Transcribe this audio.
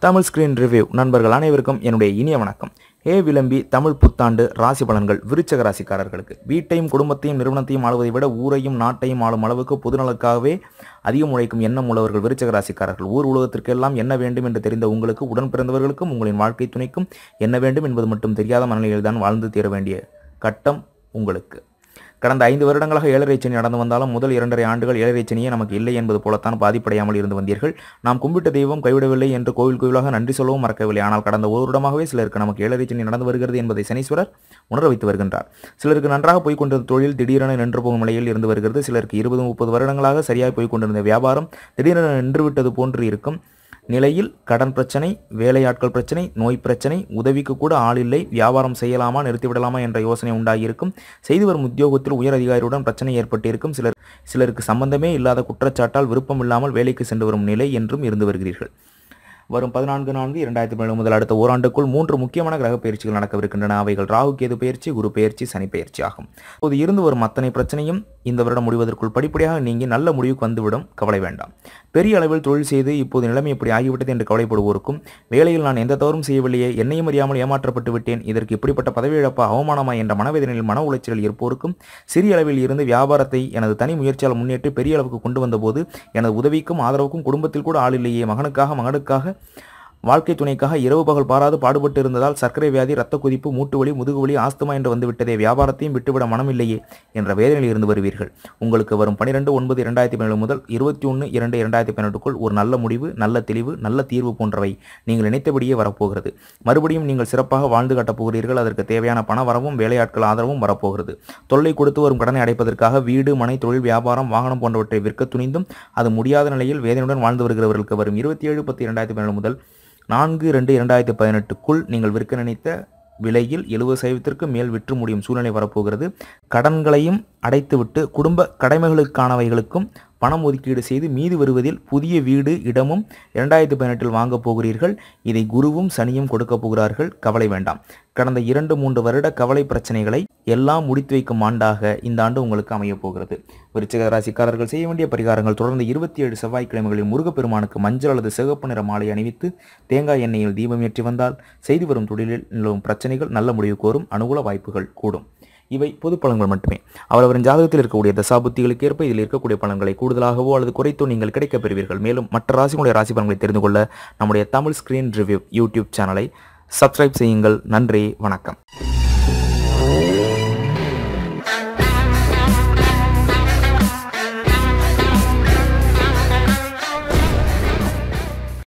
Tamil screen review நண்பர்கள் அனைவருக்கும் என்னுடைய இனிய வணக்கம். விளம்பி தமிழ் புத்தாண்டு ராசி பலன்கள் விருச்சக ராசிக்காரர்களுக்கு வீட்டையும் குடும்பத்தையும் நிறுவனத்தையும் ஆளுவதை விட ஊரையும் நாட்டையும் ஆளும் அளவுக்கு பொதுநலக்காகவே அதிகம் உழைக்கும் எண்ணம் உள்ளவர்கள் விருச்சக ராசிக்காரர்கள். ஊர் உலகத்திற்கெல்லாம் என்ன வேண்டும் என்று தெரிந்த உங்களுக்கு உடன் பிறந்தவர்களுக்கும் உங்களின் வாழ்க்கை துணைக்கும் என்ன வேண்டும் என்பது மட்டும் தெரியாத மனநிலையில்தான் வாழ்ந்து தீர வேண்டிய கட்டம் உங்களுக்கு. கடந்த 5 வருடங்களாக ஏழரை சனி நடந்து வந்தாலும் முதல் 2.5 ஆண்டுகள் ஏழரை சனியே நமக்கு இல்லை என்பது போலத்தான் பாதிப்படையாமல் இருந்து வந்தீர்கள். நாம் கும்பிட்ட தெய்வம் கைவிடவில்லை என்று கோவில் கோவிலாக நன்றி சொல்லவும் மறக்கவில்லை. ஆனால் கடந்த ஒரு வருடமாகவே சிலருக்கு நமக்கு ஏழரை சனி நடந்து வருகிறது என்பதை சனீஸ்வரர் உணர வைத்து வருகின்றார். சிலருக்கு நன்றாக போய்கொண்டிருந்த தொழில் திடீரென நின்று போகும் நிலையில் இருந்து வருகிறது. சிலருக்கு 20-30 வருடங்களாக சரியாக போய்கொண்டிருந்த வியாபாரம் திடீரென நின்றுவிட்டது போன்று இருக்கும் நிலையில் கடன் பிரச்சனை, வேலையாட்கள் பிரச்சனை, நோய் பிரச்சனை, உதவிக்கு கூட ஆள் இல்லை, வியாபாரம் செய்யலாமா நிறுத்திவிடலாமா என்ற யோசனை உண்டாகியிருக்கும். செய்து வரும் உத்தியோகத்தில் உயர் அதிகாரியுடன் பிரச்சனை ஏற்பட்டிருக்கும். சிலருக்கு சம்பந்தமே இல்லாத குற்றச்சாட்டால் விருப்பம் இல்லாமல் வேலைக்கு சென்று வரும் நிலை என்றும் இருந்து வருகிறீர்கள். வரும் 14/4/2017 முதல் அடுத்த ஓராண்டுக்குள் 3 முக்கியமான கிரக பயிற்சிகள் நடக்கவிருக்கின்றன. அவைகள் ராகு கேது பயிற்சி, குரு பயிற்சி, சனி பயிற்சி ஆகும். இப்போது இருந்து வரும் அத்தனை பிரச்சனையும் இந்த வருடம் முடிவதற்குள் படிப்படியாக நீங்கி நல்ல முடிவுக்கு வந்துவிடும். கவலை வேண்டாம். பெரிய அளவில் தொழில் செய்து இப்போது நிலைமை இப்படி ஆகிவிட்டது என்று கவலைப்படுவோருக்கும், வேலையில் நான் எந்த தவறும் செய்யவில்லையே, என்னையும் அறியாமல் ஏமாற்றப்பட்டு விட்டேன், இதற்கு இப்படிப்பட்ட பதவி இழப்பா, அவமானமா என்ற மனவேதனையில் மன உளைச்சலில் இருப்போருக்கும், சிறிய அளவில் இருந்து வியாபாரத்தை எனது தனி முயற்சியால் முன்னேற்றி பெரிய அளவுக்கு கொண்டு வந்தபோது எனது உதவிக்கும் ஆதரவுக்கும் குடும்பத்தில் கூட ஆள் இல்லையே, மகனுக்காக வாழ்க்கை துணைக்காக இரவு பகல் பாராது பாடுபட்டு இருந்ததால் சர்க்கரை வியாதி, இரத்த கொதிப்பு, மூட்டுவலி, முதுகுவலி, ஆஸ்துமா என்று வந்துவிட்டதே, வியாபாரத்தையும் விட்டுவிட மனமில்லையே என்ற வேதனையில் இருந்து வருவீர்கள். உங்களுக்கு வரும் 12/9/2017 முதல் 21/2/2018க்குள் ஒரு நல்ல முடிவு, நல்ல தெளிவு, நல்ல தீர்வு போன்றவை நீங்கள் நினைத்தபடியே வரப்போகிறது. மறுபடியும் நீங்கள் சிறப்பாக வாழ்ந்து காட்டப் போகிறீர்கள். அதற்கு தேவையான பண வரவும் வேலையாட்கள் ஆதரவும் வரப்போகிறது. தொல்லை கொடுத்து வரும் கடனை அடைப்பதற்காக வீடு, மனை, தொழில், வியாபாரம், வாகனம் போன்றவற்றை விற்க துணிந்தும் அது முடியாத நிலையில் வேதனையுடன் வாழ்ந்து வருகிறவர்களுக்கு வரும் 27/10/2017 முதல் 4/2/2018க்குள் நீங்கள் விற்க நினைத்த விலையில் 70% மேல் விற்று முடியும் சூழ்நிலை வரப்போகிறது. கடன்களையும் அடைத்துவிட்டு குடும்ப கடமைகளுக்கானவைகளுக்கும் பணம் ஒதுக்கீடு செய்து மீது வருவதில் புதிய வீடு, இடமும் 2018 வாங்கப் போகிறீர்கள். இதை குருவும் சனியும் கொடுக்க போகிறார்கள். கவலை வேண்டாம். கடந்த 2-3 வருட கவலை பிரச்சனைகளை எல்லாம் முடித்து வைக்கும் ஆண்டாக இந்த ஆண்டு உங்களுக்கு அமையப் போகிறது. விருச்சிக ராசிக்காரர்கள் செய்ய வேண்டிய பரிகாரங்கள்: தொடர்ந்து 27 செவ்வாய்க்கிழமைகளில் முருகப்பெருமானுக்கு மஞ்சள் அல்லது சிவப்பு நிற மாலை அணிவித்து தேங்காய் எண்ணெயில் தீபம் ஏற்றி வந்தால் செய்து வரும் தொழிலில் நிலவும் பிரச்சனைகள் நல்ல முடிவு கோரும். அனுகூல வாய்ப்புகள் கூடும். இவை பொது பலன்கள் மட்டுமே. அவரவரின் ஜாதகத்தில் இருக்கக்கூடிய தசாபுத்திகளுக்கு ஏற்ப இதில் இருக்கக்கூடிய பலன்களை கூடுதலாகவோ அல்லது குறைத்தோ நீங்கள் கிடைக்கப் பெறுவீர்கள். மேலும் மற்ற ராசிகளுடைய ராசி பலன்களை தெரிந்து கொள்ள நம்முடைய தமிழ் ஸ்கிரீன் ரிவ்யூ யூடியூப் சேனலை சப்ஸ்கிரைப் செய்யுங்கள். நன்றி, வணக்கம்.